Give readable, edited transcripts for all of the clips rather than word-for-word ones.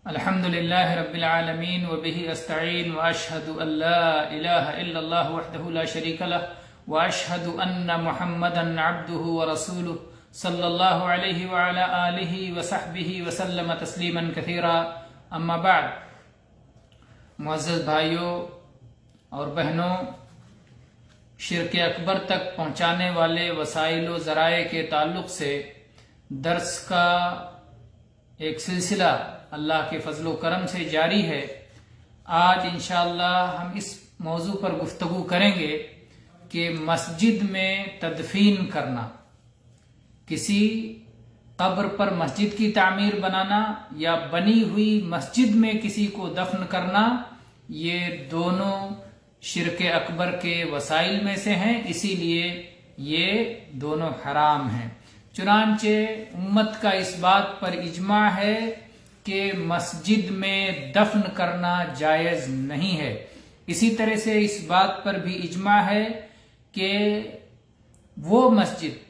الحمد لله رب العالمين وبه أستعين وأشهد أن لا إله إلا الله وحده لا شريك له وأشهد أن محمدا عبده ورسوله صلى الله عليه وعلى آله وصحبه وسلم تسليما كثيرا اما بعد. معزز بھائیوں اور بہنوں، شرک اکبر تک پہنچانے والے وسائل و ذرائع کے تعلق سے درس کا ایک سلسلہ اللہ کے فضل و کرم سے جاری ہے. آج انشاءاللہ ہم اس موضوع پر گفتگو کریں گے کہ مسجد میں تدفین کرنا، کسی قبر پر مسجد کی تعمیر بنانا یا بنی ہوئی مسجد میں کسی کو دفن کرنا، یہ دونوں شرک اکبر کے وسائل میں سے ہیں، اسی لیے یہ دونوں حرام ہیں. چنانچہ امت کا اس بات پر اجماع ہے کہ مسجد میں دفن کرنا جائز نہیں ہے. اسی طرح سے اس بات پر بھی اجماع ہے کہ وہ مسجد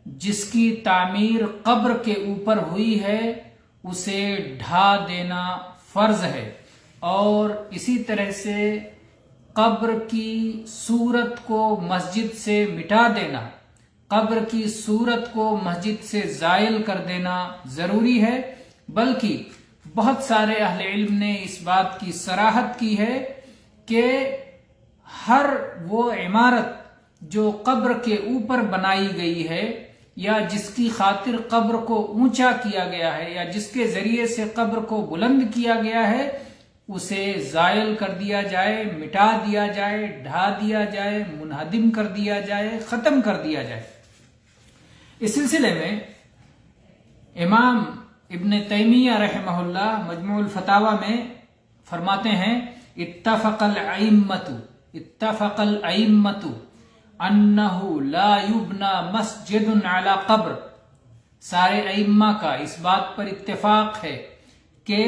جس کی تعمیر قبر کے اوپر ہوئی ہے اسے ڈھا دینا فرض ہے، اور اسی طرح سے قبر کی صورت کو مسجد سے مٹا دینا، قبر کی صورت کو مسجد سے زائل کر دینا ضروری ہے. بلکہ بہت سارے اہل علم نے اس بات کی صراحت کی ہے کہ ہر وہ عمارت جو قبر کے اوپر بنائی گئی ہے یا جس کی خاطر قبر کو اونچا کیا گیا ہے یا جس کے ذریعے سے قبر کو بلند کیا گیا ہے، اسے زائل کر دیا جائے، مٹا دیا جائے، ڈھا دیا جائے، منہدم کر دیا جائے، ختم کر دیا جائے. اس سلسلے میں امام ابن تیمیہ رحمہ اللہ مجموع الفتاوی میں فرماتے ہیں، اتفق الائمۃ انہ لا یبنى مسجد علی قبر. سارے ائمہ کا اس بات پر اتفاق ہے کہ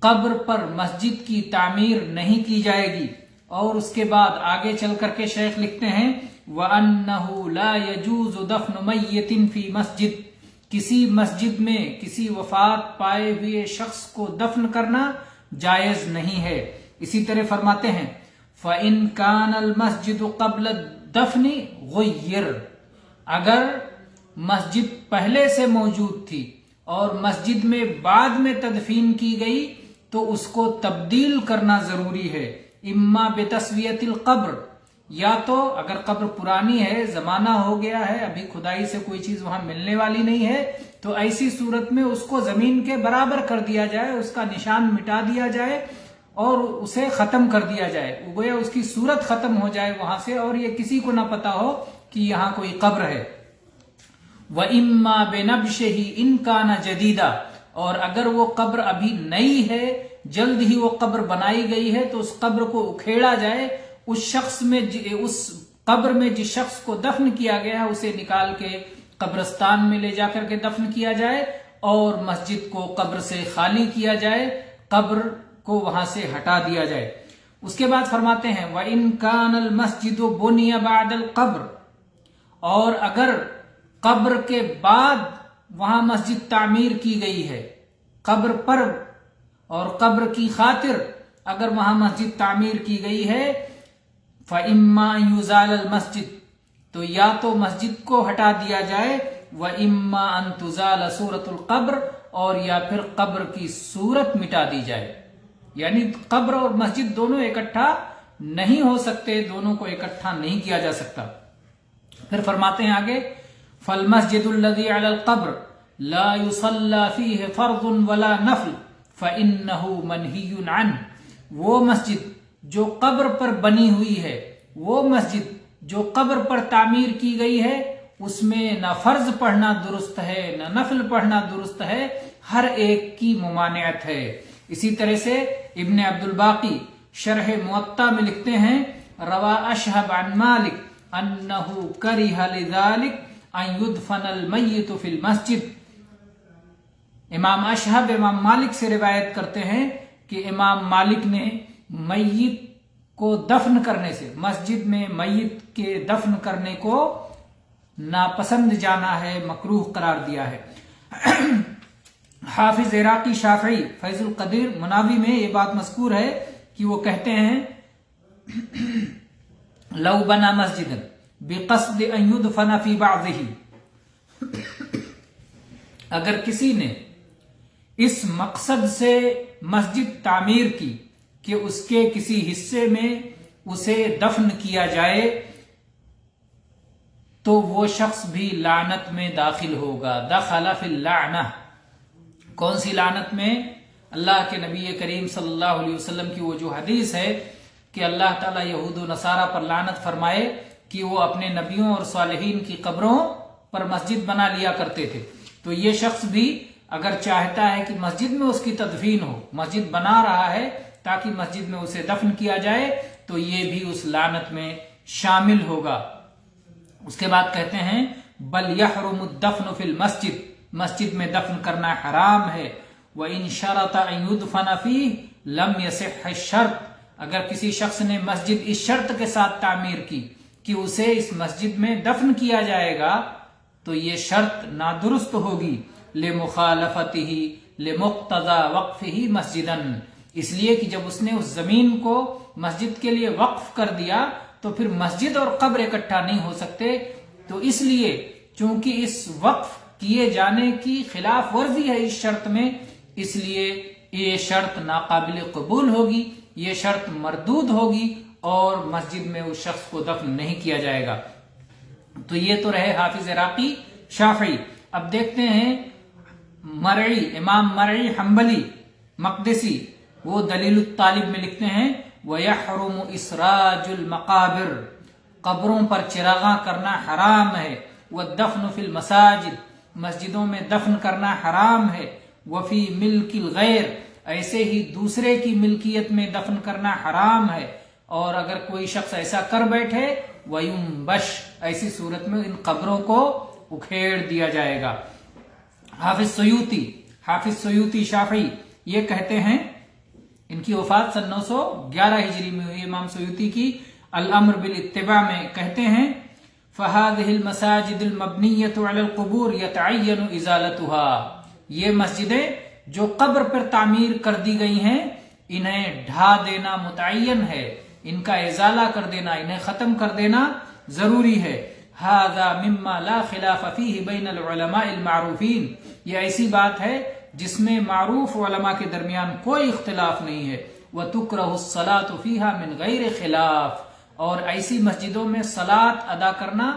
قبر پر مسجد کی تعمیر نہیں کی جائے گی. اور اس کے بعد آگے چل کر کے شیخ لکھتے ہیں، وَأَنَّهُ لَا يَجُوزُ دَفْنُ مَيِّتٍ فِي مسجد. کسی مسجد میں کسی وفات پائے ہوئے شخص کو دفن کرنا جائز نہیں ہے. اسی طرح فرماتے ہیں، فَإِن كَانَ الْمَسْجِدُ قَبْلَ الدَّفْنِ غُيِّرَ. اگر مسجد پہلے سے موجود تھی اور مسجد میں بعد میں تدفین کی گئی تو اس کو تبدیل کرنا ضروری ہے. اما بتسویۃ القبر، یا تو اگر قبر پرانی ہے، زمانہ ہو گیا ہے، ابھی کھدائی سے کوئی چیز وہاں ملنے والی نہیں ہے، تو ایسی صورت میں اس کو زمین کے برابر کر دیا جائے، اس کا نشان مٹا دیا جائے اور اسے ختم کر دیا جائے، گویا اس کی صورت ختم ہو جائے وہاں سے اور یہ کسی کو نہ پتا ہو کہ یہاں کوئی قبر ہے. وَإِمَّا بِنَبْشِهِ إِن كَانَ جَدِيدًا. اور اگر وہ قبر ابھی نئی ہے، جلد ہی وہ قبر بنائی گئی ہے، تو اس قبر کو اکھیڑا جائے، اس شخص میں اس قبر میں جس شخص کو دفن کیا گیا ہے اسے نکال کے قبرستان میں لے جا کر کے دفن کیا جائے اور مسجد کو قبر سے خالی کیا جائے، قبر کو وہاں سے ہٹا دیا جائے. اس کے بعد فرماتے ہیں، وَإِن كَانَ الْمَسْجِدُ بُنِيَ بَعْدَ الْقَبْرِ. اور اگر قبر کے بعد وہاں مسجد تعمیر کی گئی ہے، قبر پر اور قبر کی خاطر اگر وہاں مسجد تعمیر کی گئی ہے، فَإِمَّا يُزَالَ الْمَسْجِدُ. تو یا تو مسجد کو ہٹا دیا جائے، وَإِمَّا أَن تُزَالَ صُورَةُ الْقَبْرِ. اور یا پھر قبر کی صورت مٹا دی جائے. یعنی قبر اور مسجد دونوں اکٹھا نہیں ہو سکتے، دونوں کو اکٹھا نہیں کیا جا سکتا. پھر فرماتے ہیں آگے، فَالْمَسْجِدُ الَّذِي عَلَى الْقَبْرِ لَا يُصَلَّى فِيهِ فَرْضٌ وَلَا نَفْلٌ فَإِنَّهُ مَنْهِيٌّ عَنْهُ. وہ مسجد جو قبر پر بنی ہوئی ہے، وہ مسجد جو قبر پر تعمیر کی گئی ہے، اس میں نہ فرض پڑھنا درست ہے نہ نفل پڑھنا درست ہے، ہر ایک کی ممانعت ہے. اسی طرح سے ابن عبد الباقی شرح موطا میں لکھتے ہیں، روا اشہب عن مالک انہ کرہ لذالک ان یدفن المیت فی المسجد. امام اشہب امام مالک سے روایت کرتے ہیں کہ امام مالک نے میت کو دفن کرنے سے، مسجد میں میت کے دفن کرنے کو ناپسند جانا ہے، مکروہ قرار دیا ہے. حافظ عراقی شافعی فیض القدیر مناوی میں یہ بات مذکور ہے کہ وہ کہتے ہیں لو بنا مسجد بقصد ان يدفن في بعضه، اگر کسی نے اس مقصد سے مسجد تعمیر کی کہ اس کے کسی حصے میں اسے دفن کیا جائے تو وہ شخص بھی لعنت میں داخل ہوگا. دخل فی اللعنہ. کون سی لعنت میں؟ اللہ کے نبی کریم صلی اللہ علیہ وسلم کی وہ جو حدیث ہے کہ اللہ تعالیٰ یہود و نصارہ پر لعنت فرمائے کہ وہ اپنے نبیوں اور صالحین کی قبروں پر مسجد بنا لیا کرتے تھے. تو یہ شخص بھی اگر چاہتا ہے کہ مسجد میں اس کی تدفین ہو، مسجد بنا رہا ہے تاکہ مسجد میں اسے دفن کیا جائے، تو یہ بھی اس لعنت میں شامل ہوگا. اس کے بعد کہتے ہیں بل یحرم الدفن فی المسجد، مسجد میں دفن کرنا حرام ہے. وَإِن شَرَطَ أَن يُدْفَنَ فِيهِ لَمْ يَصِحَّ الشَّرْطُ، اگر کسی شخص نے مسجد اس شرط کے ساتھ تعمیر کی کہ اسے اس مسجد میں دفن کیا جائے گا تو یہ شرط نادرست ہوگی. لِمُخَالَفَتِهِ لِمُقْتَضَى وَقْفِهِ مَسْجِدًا، اس لیے کہ جب اس نے اس زمین کو مسجد کے لیے وقف کر دیا تو پھر مسجد اور قبر اکٹھا نہیں ہو سکتے. تو اس لیے چونکہ اس وقف کیے جانے کی خلاف ورزی ہے اس شرط میں، اس لیے یہ شرط ناقابل قبول ہوگی، یہ شرط مردود ہوگی اور مسجد میں اس شخص کو دفن نہیں کیا جائے گا. تو یہ تو رہے حافظ عراقی شافعی. اب دیکھتے ہیں مرعی، امام مرعی حنبلی مقدسی، وہ دلیل الطالب میں لکھتے ہیں وَيَحْرُمُ إِسْرَاجُ الْمَقَابِرِ، قبروں پر چراغاں کرنا حرام ہے. وَالدَّفْنُ فِي الْمَسَاجِدِ، مسجدوں میں دفن کرنا حرام ہے. وَفِي مِلْكِ الْغَيْرِ، ایسے ہی دوسرے کی ملکیت میں دفن کرنا حرام ہے. اور اگر کوئی شخص ایسا کر بیٹھے وَيُنْبَشْ، ایسی صورت میں ان قبروں کو اکھیڑ دیا جائے گا. حافظ سیوطی شافعی یہ کہتے ہیں، ان کی وفات سن 911 ہجری میں ہوئی امام سیوطی کی. الامر بالاتباع میں کہتے ہیں فَهَذِهِ الْمَسَاجِدُ الْمَبْنِيَّةُ عَلَى الْقُبُورِ يَتَعَيَّنُ إِزَالَتُهَا، یہ مسجدیں جو قبر پر تعمیر کر دی گئی ہیں انہیں ڈھا دینا متعین ہے، ان کا ازالہ کر دینا، انہیں ختم کر دینا ضروری ہے. هَذَا مِمَّا لَا خِلَافَ فِيهِ بَيْنَ الْعُلَمَاءِ الْمَعْرُوفِينَ، یہ ایسی بات ہے جس میں معروف علماء کے درمیان کوئی اختلاف نہیں ہے. وَتُكْرَهُ الصَّلَاةُ فِيهَا مِنْ غَيْرِ خِلَافٍ، اور ایسی مسجدوں میں صلاۃ ادا کرنا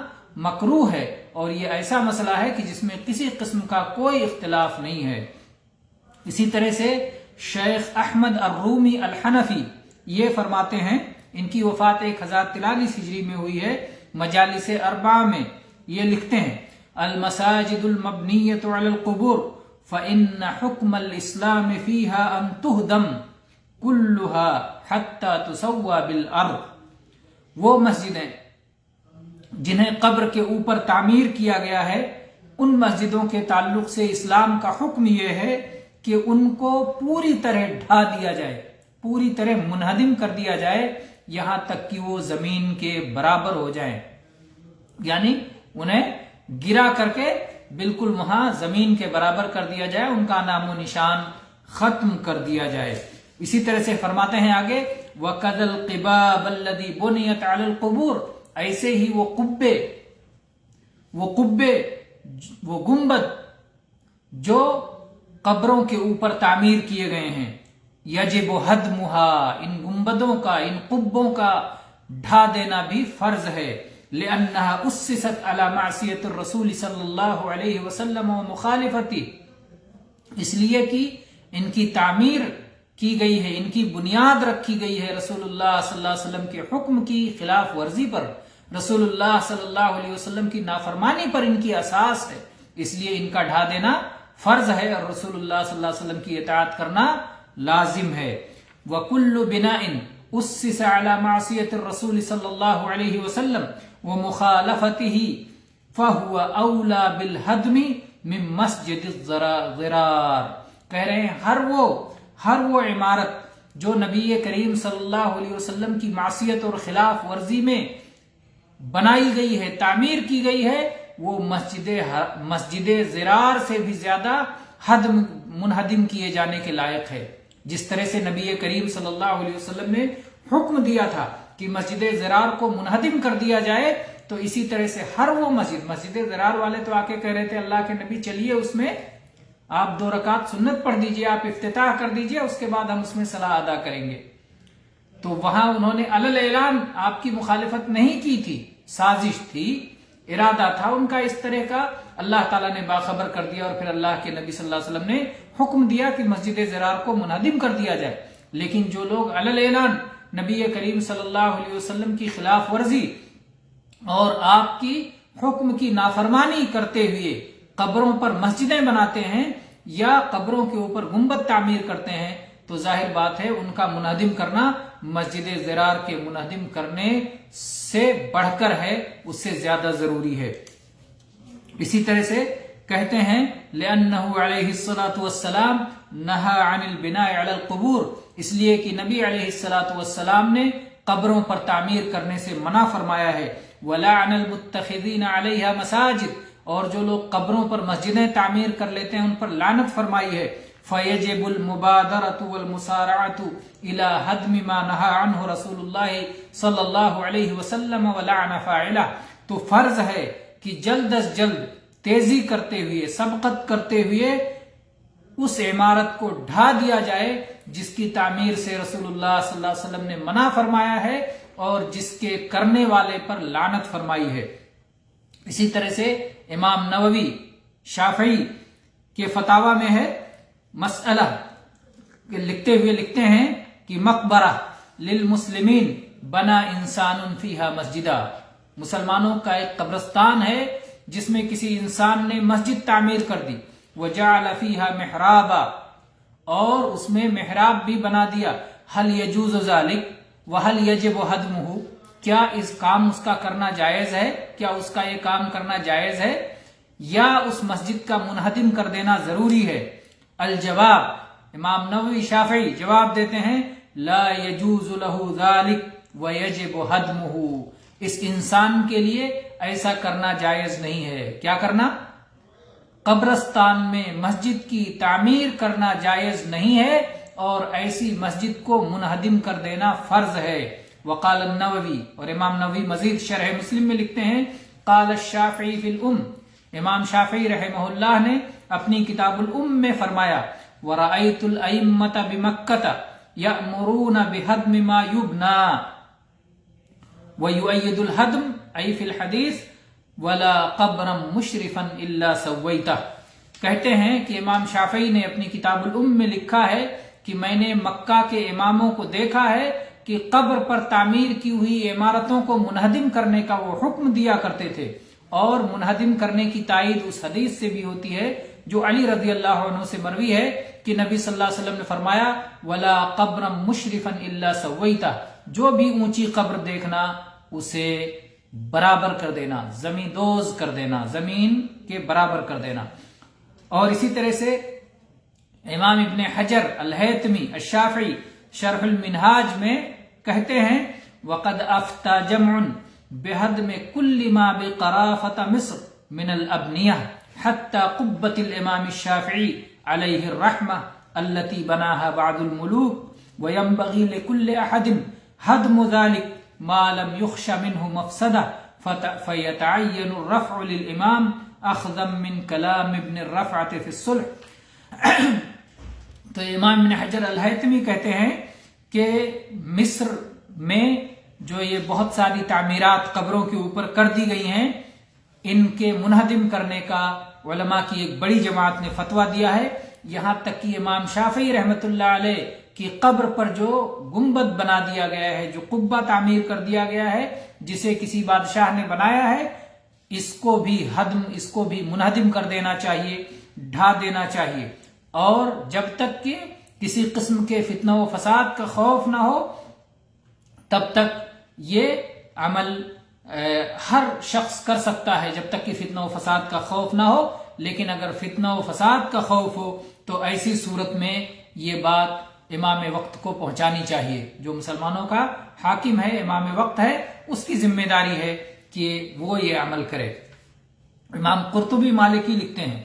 مکروہ ہے، اور یہ ایسا مسئلہ ہے کہ جس میں کسی قسم کا کوئی اختلاف نہیں ہے. اسی طرح سے شیخ احمد الرومی الحنفی یہ فرماتے ہیں، ان کی وفات 1043 ہجری میں ہوئی ہے، مجالس اربعہ میں یہ لکھتے ہیں المساجد المبنیۃ علی القبور فإن حکم الاسلام فیها ان تہدم كلها حتى تسوى بالارض، وہ مسجدیں جنہیں قبر کے اوپر تعمیر کیا گیا ہے ان مسجدوں کے تعلق سے اسلام کا حکم یہ ہے کہ ان کو پوری طرح ڈھا دیا جائے، پوری طرح منہدم کر دیا جائے، یہاں تک کہ وہ زمین کے برابر ہو جائیں، یعنی انہیں گرا کر کے بالکل وہاں زمین کے برابر کر دیا جائے، ان کا نام و نشان ختم کر دیا جائے. اسی طرح سے فرماتے ہیں آگے وَقَدَ الْقِبَابَ الَّذِي بُنِيَتْ عَلَى الْقُبُورِ، ایسے ہی وہ قبے وہ گنبد جو قبروں کے اوپر تعمیر کیے گئے ہیں، یجب ہدمها، ان گنبدوں کا، ان قبوں کا ڈھا دینا بھی فرض ہے. لأنها أسست على معصية الرسول صلی اللہ علیہ وسلم ومخالفته، اس لیے کہ ان کی تعمیر کی گئی ہے، ان کی بنیاد رکھی گئی ہے رسول اللہ صلی اللہ علیہ وسلم کے حکم کی خلاف ورزی پر، رسول اللہ صلی اللہ علیہ وسلم کی نافرمانی پر ان کی اساس ہے، اس لیے ان کا ڈھا دینا فرض ہے اور رسول اللہ صلی اللہ علیہ وسلم کی اطاعت کرنا لازم ہے. وَكُلُّ بِنَاءٍ أُسِّسَ عَلَى مَعْصِيَةِ الرَّسُولِ صلی اللہ علیہ وسلم وَمُخَالَفَتِهِ فَهُوَ أَوْلَى بِالْهَدْمِ مِن مَسْجِدِ الضِّرَارِ، کہہ رہے ہیں ہر وہ عمارت جو نبی کریم صلی اللہ علیہ وسلم کی معصیت اور خلاف ورزی میں بنائی گئی ہے، تعمیر کی گئی ہے، وہ مسجد ضرار سے بھی زیادہ منہدم کیے جانے کے لائق ہے. جس طرح سے نبی کریم صلی اللہ علیہ وسلم نے حکم دیا تھا کہ مسجد ضرار کو منہدم کر دیا جائے، تو اسی طرح سے ہر وہ مسجد ضرار والے تو آ کے کہہ رہے تھے اللہ کے نبی چلیے اس میں آپ 2 رکعت سنت پڑھ دیجئے، آپ افتتاح کر دیجئے، اس کے بعد ہم اس میں صلاح ادا کریں گے. تو وہاں انہوں نے علل اعلان آپ کی مخالفت نہیں کی تھی، سازش تھی، ارادہ تھا ان کا اس طرح کا. اللہ تعالیٰ نے باخبر کر دیا اور پھر اللہ کے نبی صلی اللہ علیہ وسلم نے حکم دیا کہ مسجد ضرار کو منہدم کر دیا جائے. لیکن جو لوگ علل اعلان نبی کریم صلی اللہ علیہ وسلم کی خلاف ورزی اور آپ کی حکم کی نافرمانی کرتے ہوئے قبروں پر مسجدیں بناتے ہیں یا قبروں کے اوپر گنبد تعمیر کرتے ہیں، تو ظاہر بات ہے ان کا منہدم کرنا مسجد ضرار کے منہدم کرنے سے بڑھ کر ہے، اس سے زیادہ ضروری ہے. اسی طرح سے کہتے ہیں لأنه علیہ الصلاۃ والسلام نہا عن البناء علی القبور، اس لیے کہ نبی علیہ الصلاۃ والسلام نے قبروں پر تعمیر کرنے سے منع فرمایا ہے. ولعن المتخذین علیہا مساجد، اور جو لوگ قبروں پر مسجدیں تعمیر کر لیتے ہیں ان پر لعنت فرمائی ہے. فیجب المبادرۃ والمسارعۃ الی ہدم ما نہى عنہ رسول اللہ صلی اللہ علیہ وسلم ولعن فاعلہ، تو فرض ہے کہ جلد از جلد تیزی کرتے ہوئے، سبقت کرتے ہوئے اس عمارت کو ڈھا دیا جائے جس کی تعمیر سے رسول اللہ صلی اللہ علیہ وسلم نے منع فرمایا ہے اور جس کے کرنے والے پر لعنت فرمائی ہے. اسی طرح سے امام نووی شافعی کے فتاوی میں ہے مسئلہ لکھتے ہوئے لکھتے ہیں کہ مقبرہ للمسلمین بنا انسان فیہا مسجدہ، مسلمانوں کا ایک قبرستان ہے جس میں کسی انسان نے مسجد تعمیر کر دی. وجعل فیہا محرابا، اور اس میں محراب بھی بنا دیا. حل یجوز ذلک وحل یجب ہدمہ، کیا اس کا کرنا جائز ہے؟ کیا اس کا یہ کام کرنا جائز ہے یا اس مسجد کا منہدم کر دینا ضروری ہے؟ الجواب، امام نووی شافعی جواب دیتے ہیں لا یجوز لہ ذلک ویجب ہدمہ، اس انسان کے لیے ایسا کرنا جائز نہیں ہے. کیا کرنا؟ قبرستان میں مسجد کی تعمیر کرنا جائز نہیں ہے اور ایسی مسجد کو منہدم کر دینا فرض ہے. وقال النووی، اور امام نووی مزید شرح مسلم میں لکھتے ہیں قال الشافعی فی الام، امام شافعی رحمہ اللہ نے اپنی کتاب الام میں فرمایا ورأیت الائمۃ بمکۃ یأمرون بہدم ما یبنا ویؤید الہدم ای فی الحدیث ولا قبرا مشرفا الا سویتہ. کہتے ہیں کہ امام شافعی نے اپنی کتاب الام میں لکھا ہے کہ میں نے مکہ کے اماموں کو دیکھا ہے کہ قبر پر تعمیر کی ہوئی عمارتوں کو منہدم کرنے کا وہ حکم دیا کرتے تھے، اور منہدم کرنے کی تائید اس حدیث سے بھی ہوتی ہے جو علی رضی اللہ عنہ سے مروی ہے کہ نبی صلی اللہ علیہ وسلم نے فرمایا ولا قبرا مشرفا الا سویتہ، جو بھی اونچی قبر دیکھنا اسے برابر کر دینا، زمین دوز کر دینا، زمین کے برابر کر دینا. اور اسی طرح سے امام ابن حجر الہیتمی الشافعی شرح المنہاج میں کہتے ہیں وقد افتى جمع بہدم كل ما بقرافة مصر من الابنیہ حتى قبة الامام الشافعی علیہ الرحمہ التي بناها بعض الملوك وينبغي لكل احد هدم ذلك ما لم يخش منه مفسدة فيتعين الرفع للامام اخذا من كلام ابن الرفعة في الصلح. تو امام ابن حجر الہیتمی کہتے ہیں کہ مصر میں جو یہ بہت ساری تعمیرات قبروں کے اوپر کر دی گئی ہیں، ان کے منہدم کرنے کا علماء کی ایک بڑی جماعت نے فتویٰ دیا ہے. یہاں تک کہ امام شافعی رحمۃ اللہ علیہ کی قبر پر جو گنبد بنا دیا گیا ہے، جو قبہ تعمیر کر دیا گیا ہے جسے کسی بادشاہ نے بنایا ہے، اس کو بھی منہدم کر دینا چاہیے، ڈھا دینا چاہیے. اور جب تک کہ کسی قسم کے فتنہ و فساد کا خوف نہ ہو تب تک یہ عمل ہر شخص کر سکتا ہے، جب تک کہ فتنہ و فساد کا خوف نہ ہو. لیکن اگر فتنہ و فساد کا خوف ہو تو ایسی صورت میں یہ بات امام وقت کو پہنچانی چاہیے. جو مسلمانوں کا حاکم ہے، امام وقت ہے، اس کی ذمہ داری ہے کہ وہ یہ عمل کرے. امام قرطبی مالکی لکھتے ہیں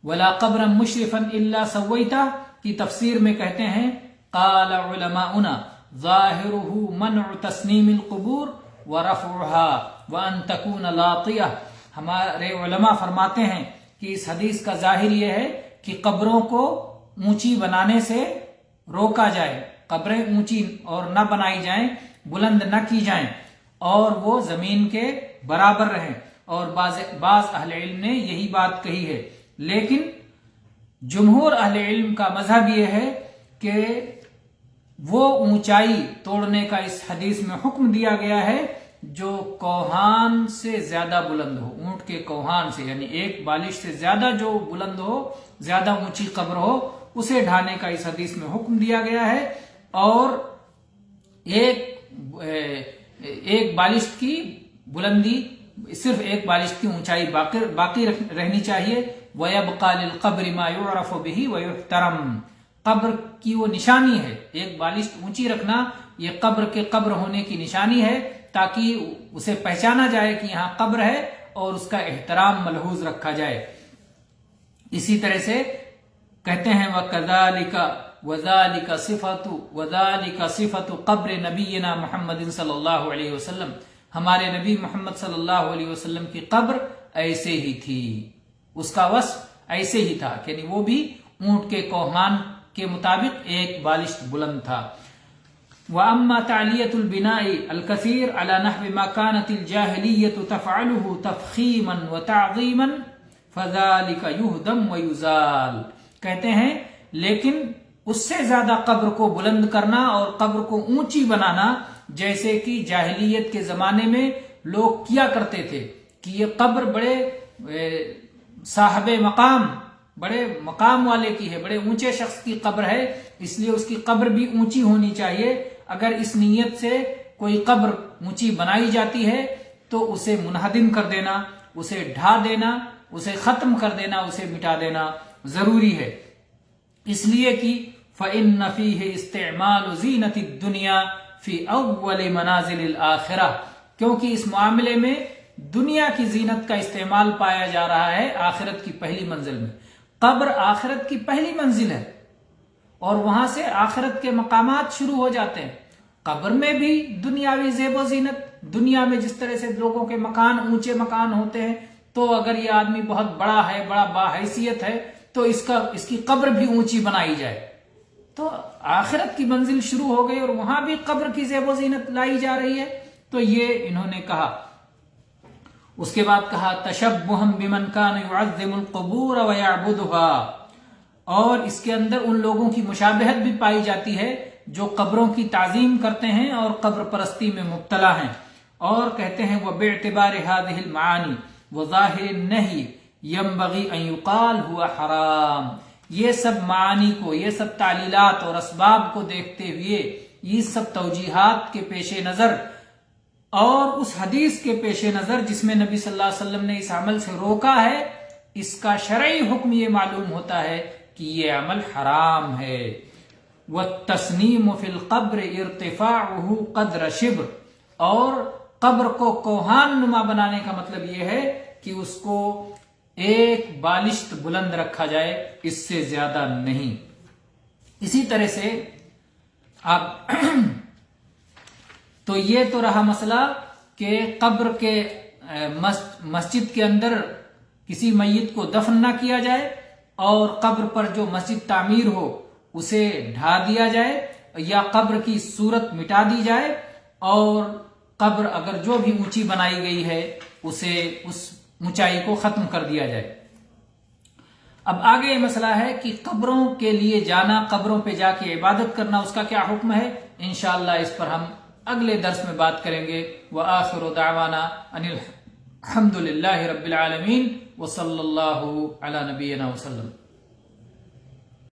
ولا قبرا مشرفا الا سویتہ کی تفسیر میں کہتے ہیں قال علماؤنا ظاہرہ منع تسنیم القبور ورفعها وان تکون لاطیہ. ہمارے علماء فرماتے ہیں کہ اس حدیث کا ظاہر یہ ہے کہ قبروں کو اونچی بنانے سے روکا جائے، قبریں اونچی اور نہ بنائی جائیں، بلند نہ کی جائیں اور وہ زمین کے برابر رہیں. اور بعض اہل علم نے یہی بات کہی ہے، لیکن جمہور اہل علم کا مذہب یہ ہے کہ وہ اونچائی توڑنے کا اس حدیث میں حکم دیا گیا ہے جو کوہان سے زیادہ بلند ہو، اونٹ کے کوہان سے، یعنی ایک بالش سے زیادہ جو بلند ہو، زیادہ اونچی قبر ہو، اسے ڈھانے کا اس حدیث میں حکم دیا گیا ہے. اور ایک بالشت کی بلندی، صرف ایک بالشت کی اونچائی باقی رہنی چاہیے. وَيَبْقَى لِلْقَبْرِ مَا يُعْرَفُ بِهِ وَيُحْتَرَمُ. قبر کی وہ نشانی ہے، ایک بالشت اونچی رکھنا یہ قبر کے قبر ہونے کی نشانی ہے، تاکہ اسے پہچانا جائے کہ یہاں قبر ہے اور اس کا احترام ملحوظ رکھا جائے. اسی طرح سے کہتے ہیں وَذَلِكَ صِفَةُ قبر نبینا محمد صلی اللہ علیہ وسلم. ہمارے نبی محمد صلی اللہ علیہ وسلم کی قبر ایسے ہی تھی، اس کا وصف ایسے ہی تھا، یعنی وہ بھی اونٹ کے کوہان کے مطابق ایک بالشت بلند تھا. وَأَمَّا تَعْلِيَةُ الْبِنَاءِ الْكَثِيرِ عَلَى نَحْوِ مَا كَانَتِ الْجَاهِلِيَّةُ تَفْعَلُهُ تَفْخِيمًا وَتَعْظِيمًا فَذَلِكَ يُهْدَمْ وَيُزَالُ. کہتے ہیں لیکن اس سے زیادہ قبر کو بلند کرنا اور قبر کو اونچی بنانا، جیسے کہ جاہلیت کے زمانے میں لوگ کیا کرتے تھے کہ یہ قبر بڑے صاحب مقام، بڑے مقام والے کی ہے، بڑے اونچے شخص کی قبر ہے، اس لیے اس کی قبر بھی اونچی ہونی چاہیے. اگر اس نیت سے کوئی قبر اونچی بنائی جاتی ہے تو اسے منہدم کر دینا، اسے ڈھا دینا، اسے ختم کر دینا، اسے مٹا دینا ضروری ہے. اس لیے کہ فَإِنَّ فِيهِ اسْتِعْمَالُ زِينَةِ الدُّنْيَا فِي أَوَّلِ مَنَازِلِ الْآخِرَةِ. کیونکہ اس معاملے میں دنیا کی زینت کا استعمال پایا جا رہا ہے آخرت کی پہلی منزل میں. قبر آخرت کی پہلی منزل ہے اور وہاں سے آخرت کے مقامات شروع ہو جاتے ہیں. قبر میں بھی دنیاوی زیب و زینت، دنیا میں جس طرح سے لوگوں کے مکان اونچے مکان ہوتے ہیں، تو اگر یہ آدمی بہت بڑا ہے، بڑا باحیثیت ہے، تو اس کی قبر بھی اونچی بنائی جائے. تو آخرت کی منزل شروع ہو گئی اور وہاں بھی قبر کی زیب و زینت لائی جا رہی ہے. تو یہ انہوں نے کہا. اس کے بعد کہا تشبہم بمن کان یعظم القبور ویعبدها. اور اس کے اندر ان لوگوں کی مشابہت بھی پائی جاتی ہے جو قبروں کی تعظیم کرتے ہیں اور قبر پرستی میں مبتلا ہیں. اور کہتے ہیں وباعتبار هذه المعانی وظاہر النہی ينبغي ان يقال هو حرام. یہ سب معانی کو، یہ سب تعلیلات اور اسباب کو دیکھتے ہوئے، یہ سب توجیحات کے پیش نظر اور اس حدیث کے پیش نظر جس میں نبی صلی اللہ علیہ وسلم نے اس عمل سے روکا ہے، اس کا شرعی حکم یہ معلوم ہوتا ہے کہ یہ عمل حرام ہے. والتسنیم فی القبر ارتفاعه قدر شبر. اور قبر کو کوہان نما بنانے کا مطلب یہ ہے کہ اس کو ایک بالشت بلند رکھا جائے، اس سے زیادہ نہیں. اسی طرح سے آپ تو یہ تو رہا مسئلہ کہ قبر کے مسجد کے اندر کسی میت کو دفن نہ کیا جائے اور قبر پر جو مسجد تعمیر ہو اسے ڈھا دیا جائے یا قبر کی صورت مٹا دی جائے اور قبر اگر جو بھی اونچی بنائی گئی ہے اسے اس اونچائی کو ختم کر دیا جائے. اب آگے یہ مسئلہ ہے کہ قبروں کے لیے جانا، قبروں پہ جا کے عبادت کرنا، اس کا کیا حکم ہے. انشاءاللہ اس پر ہم اگلے درس میں بات کریں گے. وآخر دعوانا ان الحمد للہ رب العالمین وصلی اللہ علی نبینا وسلم.